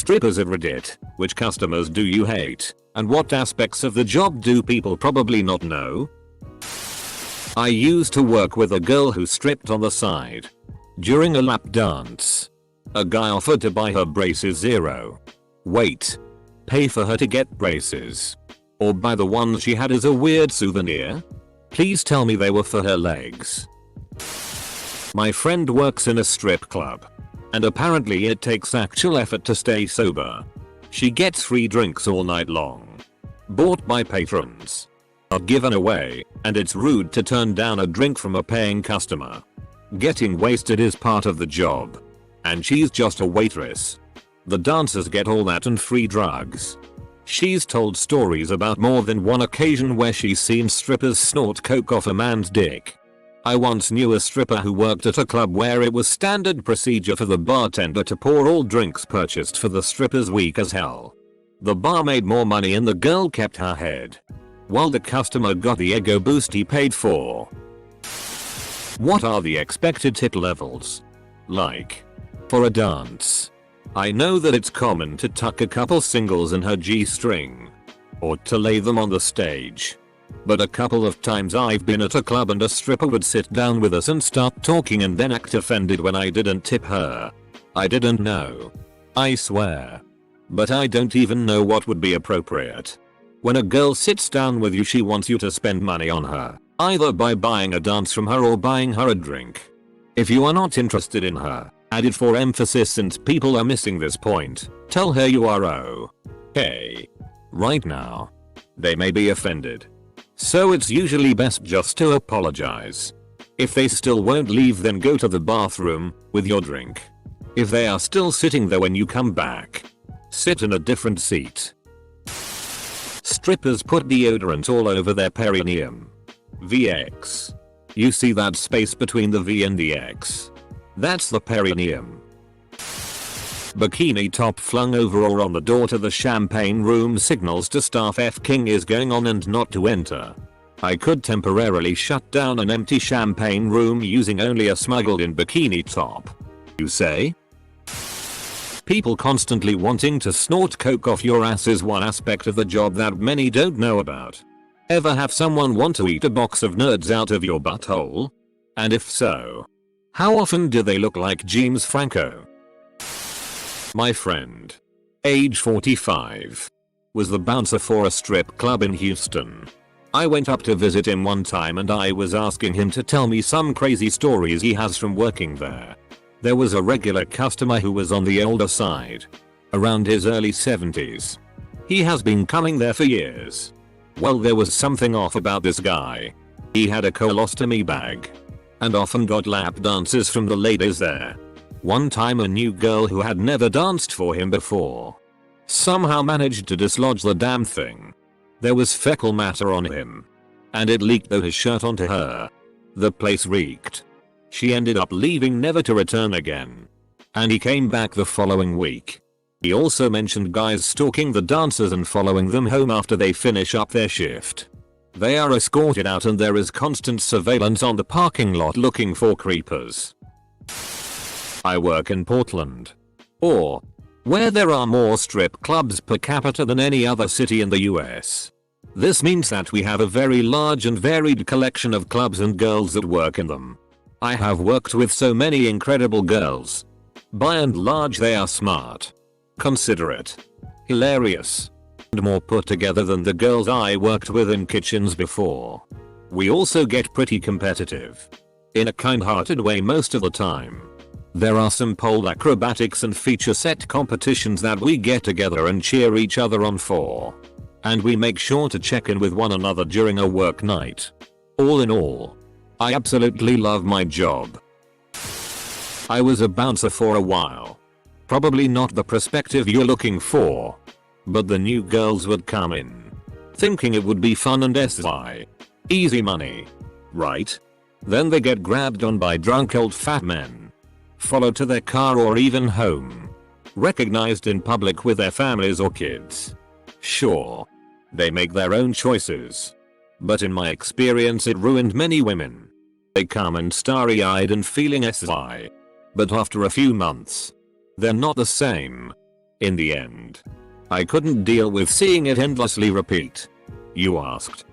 strippers at Reddit. Which customers do you hate? And what aspects of the job do people probably not know? I used to work with a girl who stripped on the side. During a lap dance, a guy offered to buy her braces. Wait. Pay for her to get braces? Or buy the ones she had as a weird souvenir? Please tell me they were for her legs. My friend works in a strip club. And apparently it takes actual effort to stay sober. She gets free drinks all night long. Bought by patrons. Are given away, and it's rude to turn down a drink from a paying customer. Getting wasted is part of the job. And she's just a waitress. The dancers get all that and free drugs. She's told stories about more than one occasion where she's seen strippers snort coke off a man's dick. I once knew a stripper who worked at a club where it was standard procedure for the bartender to pour all drinks purchased for the strippers weak as hell. The bar made more money and the girl kept her head, while the customer got the ego boost he paid for. What are the expected tip levels? Like, for a dance, I know that it's common to tuck a couple singles in her G-string, or to lay them on the stage. But a couple of times I've been at a club and a stripper would sit down with us and start talking and then act offended when I didn't tip her. I didn't know. I swear. But I don't even know what would be appropriate. When a girl sits down with you, she wants you to spend money on her, either by buying a dance from her or buying her a drink. If you are not interested in her, add it for emphasis since people are missing this point, tell her you are okay right now. They may be offended. So it's usually best just to apologize. If they still won't leave, then go to the bathroom with your drink. If they are still sitting there when you come back, sit in a different seat. Strippers put deodorant all over their perineum. VX. You see that space between the V and the X? That's the perineum. Bikini top flung over or on the door to the champagne room signals to staff F-king is going on and not to enter. I could temporarily shut down an empty champagne room using only a smuggled in bikini top. You say? People constantly wanting to snort coke off your ass is one aspect of the job that many don't know about. Ever have someone want to eat a box of nerds out of your butthole? And if so, how often do they look like James Franco? My friend, age 45, was the bouncer for a strip club in Houston. I went up to visit him one time and I was asking him to tell me some crazy stories he has from working there. There was a regular customer who was on the older side, around his early 70s. He has been coming there for years. Well, there was something off about this guy. He had a colostomy bag, and often got lap dances from the ladies there. One time a new girl who had never danced for him before somehow managed to dislodge the damn thing. There was fecal matter on him, and it leaked through his shirt onto her. The place reeked. She ended up leaving, never to return again. And he came back the following week. He also mentioned guys stalking the dancers and following them home after they finish up their shift. They are escorted out and there is constant surveillance on the parking lot looking for creepers. I work in Portland, or where there are more strip clubs per capita than any other city in the US. This means that we have a very large and varied collection of clubs and girls that work in them. I have worked with so many incredible girls. By and large they are smart, considerate, hilarious, and more put together than the girls I worked with in kitchens before. We also get pretty competitive, in a kind-hearted way most of the time. There are some pole acrobatics and feature set competitions that we get together and cheer each other on for. And we make sure to check in with one another during a work night. All in all, I absolutely love my job. I was a bouncer for a while. Probably not the perspective you're looking for. But the new girls would come in, thinking it would be fun and easy money, right? Then they get grabbed on by drunk old fat men, followed to their car or even home, recognized in public with their families or kids. Sure, they make their own choices, but in my experience it ruined many women. They come in starry-eyed and feeling but after a few months, they're not the same. In the end, I couldn't deal with seeing it endlessly repeat. You asked.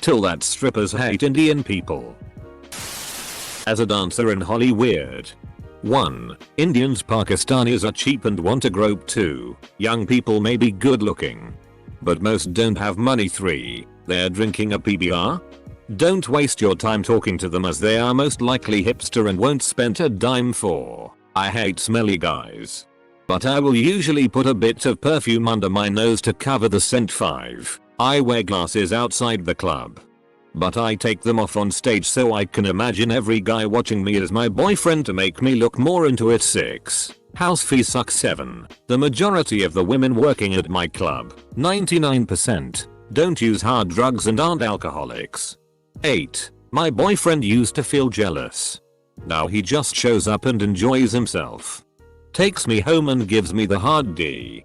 Till that strippers hate Indian people. As a dancer in Hollywood. 1. Indians Pakistanis are cheap and want to grope. 2. Young people may be good looking, but most don't have money. 3. They're drinking a PBR? Don't waste your time talking to them as they are most likely hipster and won't spend a dime. 4. I hate smelly guys, but I will usually put a bit of perfume under my nose to cover the scent. 5. I wear glasses outside the club, but I take them off on stage so I can imagine every guy watching me as my boyfriend to make me look more into it. 6. House fee sucks. 7. The majority of the women working at my club, 99%, don't use hard drugs and aren't alcoholics. 8. My boyfriend used to feel jealous. Now he just shows up and enjoys himself. Takes me home and gives me the hard D.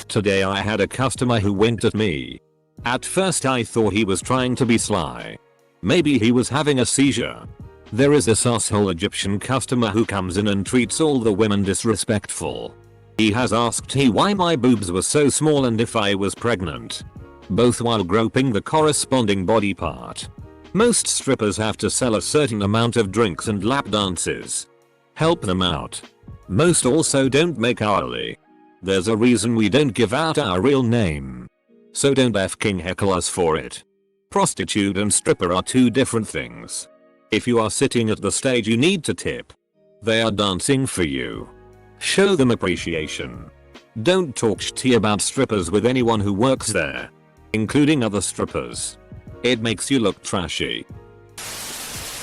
Today I had a customer who winked at me. At first I thought he was trying to be sly. Maybe he was having a seizure. There is this asshole Egyptian customer who comes in and treats all the women disrespectful. He has asked me why my boobs were so small and if I was pregnant, both while groping the corresponding body part. Most strippers have to sell a certain amount of drinks and lap dances. Help them out. Most also don't make hourly. There's a reason we don't give out our real name, so don't f***ing heckle us for it. Prostitute and stripper are two different things. If you are sitting at the stage you need to tip. They are dancing for you. Show them appreciation. Don't talk shitty about strippers with anyone who works there, including other strippers. It makes you look trashy.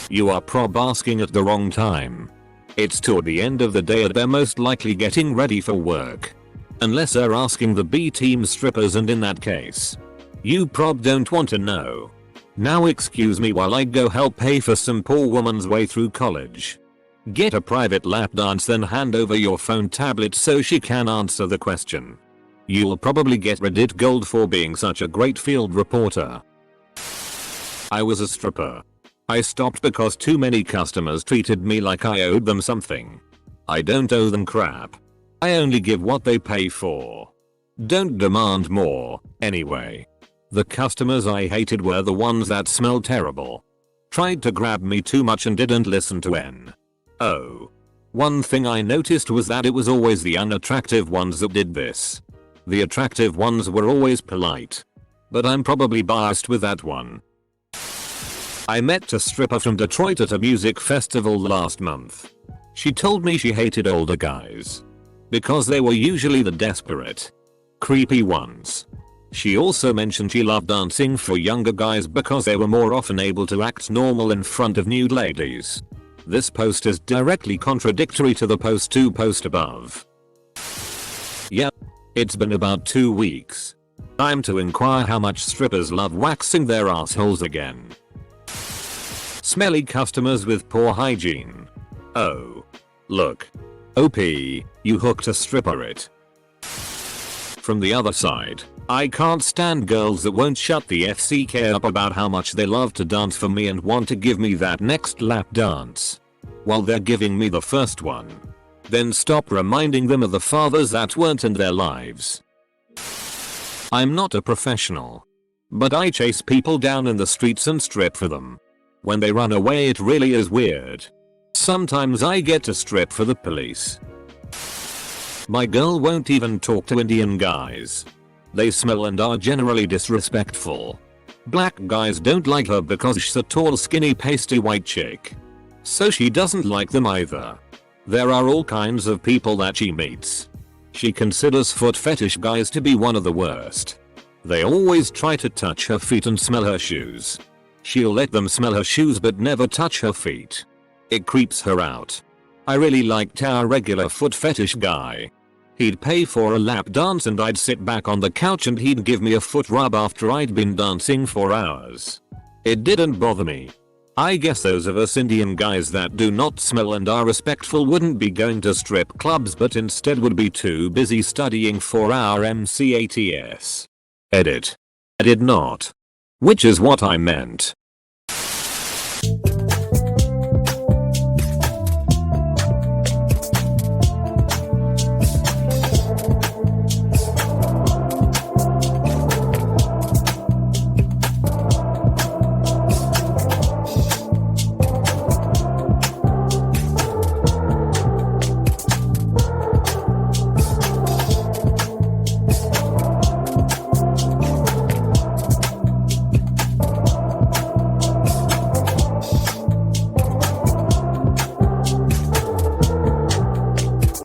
You are prob asking at the wrong time. It's toward the end of the day and they're most likely getting ready for work. Unless they're asking the B-team strippers, and in that case, you prob don't want to know. Now excuse me while I go help pay for some poor woman's way through college. Get a private lap dance, then hand over your phone tablet so she can answer the question. You'll probably get Reddit gold for being such a great field reporter. I was a stripper. I stopped because too many customers treated me like I owed them something. I don't owe them crap. I only give what they pay for. Don't demand more, anyway. The customers I hated were the ones that smelled terrible, tried to grab me too much and didn't listen to Oh. One thing I noticed was that it was always the unattractive ones that did this. The attractive ones were always polite, but I'm probably biased with that one. I met a stripper from Detroit at a music festival last month. She told me she hated older guys because they were usually the desperate, creepy ones. She also mentioned she loved dancing for younger guys because they were more often able to act normal in front of nude ladies. This post is directly contradictory to the post above. Yep, it's been about 2 weeks. Time to inquire how much strippers love waxing their assholes again. Smelly customers with poor hygiene. Oh. Look. OP, you hooked a stripper it. From the other side, I can't stand girls that won't shut the FCK up about how much they love to dance for me and want to give me that next lap dance while they're giving me the first one. Then stop reminding them of the fathers that weren't in their lives. I'm not a professional, but I chase people down in the streets and strip for them. When they run away it really is weird. Sometimes I get to strip for the police. My girl won't even talk to Indian guys. They smell and are generally disrespectful. Black guys don't like her because she's a tall, skinny, pasty white chick, so she doesn't like them either. There are all kinds of people that she meets. She considers foot fetish guys to be one of the worst. They always try to touch her feet and smell her shoes. She'll let them smell her shoes but never touch her feet. It creeps her out. I really liked our regular foot fetish guy. He'd pay for a lap dance and I'd sit back on the couch and he'd give me a foot rub after I'd been dancing for hours. It didn't bother me. I guess those of us Indian guys that do not smell and are respectful wouldn't be going to strip clubs but instead would be too busy studying for our MCATs. Edit. I did not. Which is what I meant.